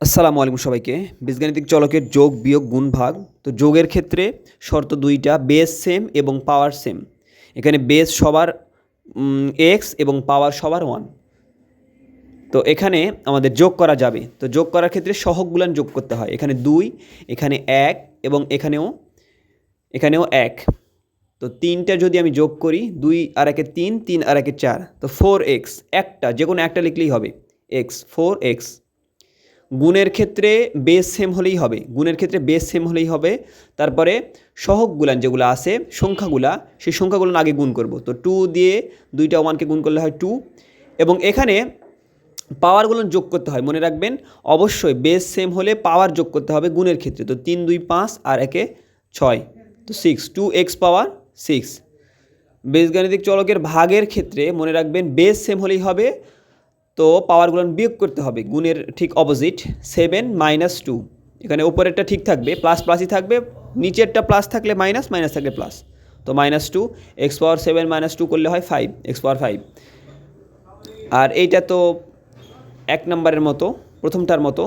আসসালামু আলাইকুম সবাইকে। বীজগাণিতিক চলকের যোগ বিয়োগ গুণ ভাগ। তো যোগের ক্ষেত্রে শর্ত দুইটা, বেস সেম এবং পাওয়ার সেম। এখানে বেস সবার এক্স এবং পাওয়ার সবার 1। তো এখানে আমাদের যোগ করা যাবে। তো যোগ করার ক্ষেত্রে সহগগুলান যোগ করতে হয়। এখানে 2, এখানে 1 এবং এখানেও 1। তো 3টা যদি আমি যোগ করি, 2 আর 1 3, 3 আর 1 4, তো 4x। একটা যে কোনো একটা লিখলেই হবে, এক্স 4x। গুণের ক্ষেত্রে বেস সেম হলেই হবে, তারপরে সহগগুলান যেগুলো আছে সংখ্যাগুলা, সেই সংখ্যাগুলো আগে গুণ করব। তো 2 দিয়ে দুইটা 1কে গুণ করলে হয় 2। এবং এখানে পাওয়ারগুলো যোগ করতে হয়, মনে রাখবেন অবশ্যই বেস সেম হলে পাওয়ার যোগ করতে হবে গুণের ক্ষেত্রে। তো 3 2 5 আর 1 6, তো 6, 2x পাওয়ার 6। বীজগাণিতিক চলকের ভাগের ক্ষেত্রে মনে রাখবেন বেস সেম হলেই হবে, তো পাওয়ারগুলো বিয়োগ করতে হবে গুণের ঠিক অপোজিট। 7 - 2, এখানে উপরেরটা ঠিক থাকবে, প্লাস প্লাসই থাকবে, নিচেরটা প্লাস থাকলে মাইনাস, মাইনাস থাকলে প্লাস। তো -2, x পাওয়ার 7 - 2 করলে হয় 5, x পাওয়ার 5। আর এইটা তো 1 নম্বরের মতো, প্রথমটার মতো,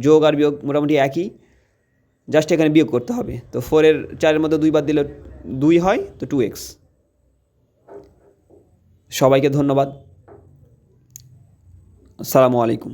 যোগ আর বিয়োগ মোটামুটি একই, জাস্ট এখানে বিয়োগ করতে হবে। তো 4-এর 4-এর মধ্যে 2 বাদ দিলে 2 হয়, তো 2x। সবাইকে ধন্যবাদ। আসসালামু আলাইকুম।